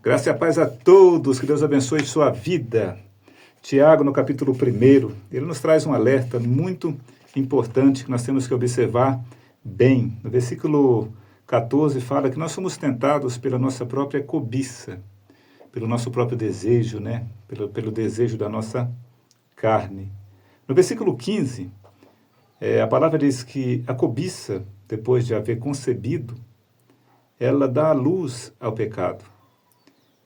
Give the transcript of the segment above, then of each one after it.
Graça e a paz a todos, que Deus abençoe sua vida. Tiago, no capítulo 1, ele nos traz um alerta muito importante que nós temos que observar bem. No versículo 14 fala que nós somos tentados pela nossa própria cobiça, pelo nosso próprio desejo, pelo desejo da nossa carne. No versículo 15, a palavra diz que a cobiça, depois de haver concebido, ela dá a luz ao pecado.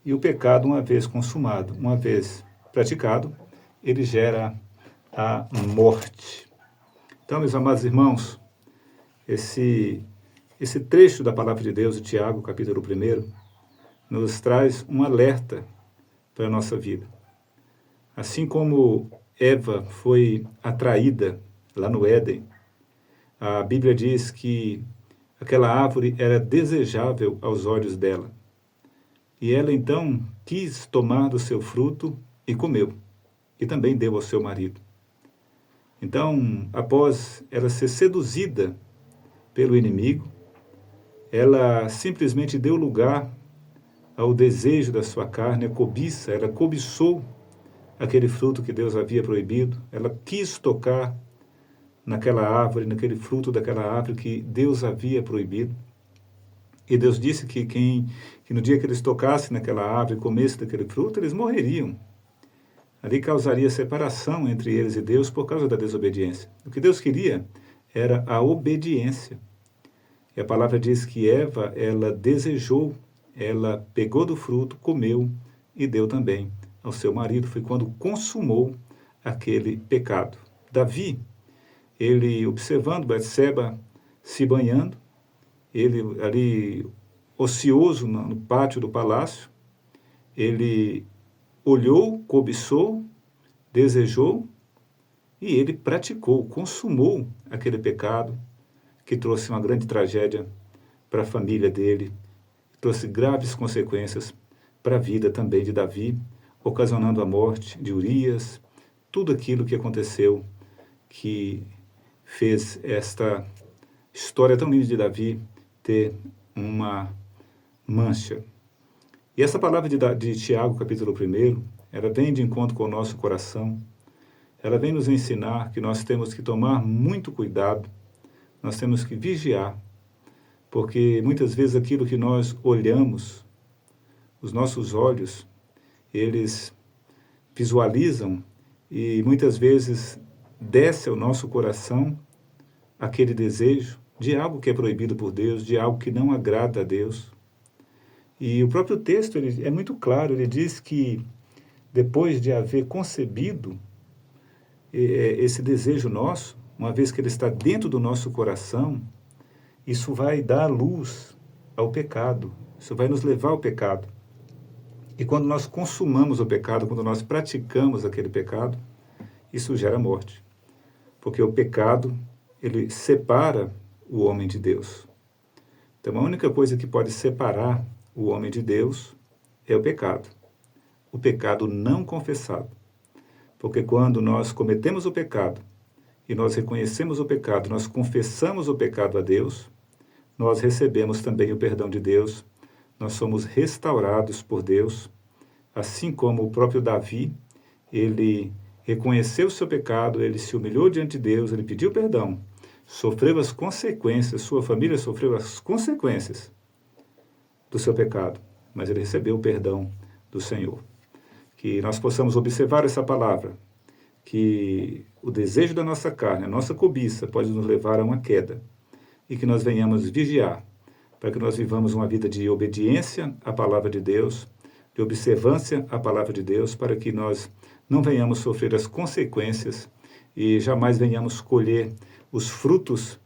E o pecado, uma vez consumado, uma vez praticado, ele gera a morte. Então, meus amados irmãos, esse trecho da palavra de Deus, de Tiago, capítulo 1, nos traz um alerta para a nossa vida. Assim como Eva foi atraída lá no Éden, a Bíblia diz que aquela árvore era desejável aos olhos dela. E ela então quis tomar do seu fruto e comeu, e também deu ao seu marido. Então, após ela ser seduzida pelo inimigo, ela simplesmente deu lugar ao desejo da sua carne, a cobiça. Ela cobiçou aquele fruto que Deus havia proibido, ela quis tocar naquela árvore, naquele fruto daquela árvore que Deus havia proibido. E Deus disse que no dia que eles tocassem naquela árvore e comessem daquele fruto, eles morreriam. Ali causaria separação entre eles e Deus por causa da desobediência. O que Deus queria era a obediência. E a palavra diz que Eva, ela desejou, ela pegou do fruto, comeu e deu também ao seu marido. Foi quando consumou aquele pecado. Davi, ele observando Betseba se banhando, ele ali ocioso no pátio do palácio, ele olhou, cobiçou, desejou e ele praticou, consumou aquele pecado que trouxe uma grande tragédia para a família dele, trouxe graves consequências para a vida também de Davi, ocasionando a morte de Urias, tudo aquilo que aconteceu que fez esta história tão linda de Davi ter uma mancha. E essa palavra de Tiago, capítulo 1, ela vem de encontro com o nosso coração, ela vem nos ensinar que nós temos que tomar muito cuidado, nós temos que vigiar, porque muitas vezes aquilo que nós olhamos, os nossos olhos, eles visualizam e muitas vezes desce ao nosso coração aquele desejo de algo que é proibido por Deus, de algo que não agrada a Deus. E o próprio texto ele é muito claro, ele diz que depois de haver concebido esse desejo nosso, uma vez que ele está dentro do nosso coração, isso vai dar luz ao pecado, isso vai nos levar ao pecado. E quando nós consumamos o pecado, quando nós praticamos aquele pecado, isso gera morte. Porque o pecado, ele separa o homem de Deus. Então, a única coisa que pode separar o homem de Deus é o pecado não confessado. Porque quando nós cometemos o pecado e nós reconhecemos o pecado, nós confessamos o pecado a Deus, nós recebemos também o perdão de Deus, nós somos restaurados por Deus, assim como o próprio Davi, ele reconheceu o seu pecado, ele se humilhou diante de Deus, ele pediu perdão, sofreu as consequências, sua família sofreu as consequências do seu pecado, mas ele recebeu o perdão do Senhor. Que nós possamos observar essa palavra, que o desejo da nossa carne, a nossa cobiça, pode nos levar a uma queda, e que nós venhamos vigiar, para que nós vivamos uma vida de obediência à palavra de Deus, de observância à palavra de Deus, para que nós não venhamos sofrer as consequências e jamais venhamos colher os frutos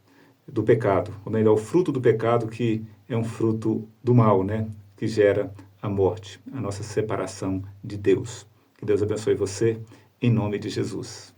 do pecado, ou melhor, o fruto do pecado que é um fruto do mal, que gera a morte, a nossa separação de Deus. Que Deus abençoe você, em nome de Jesus.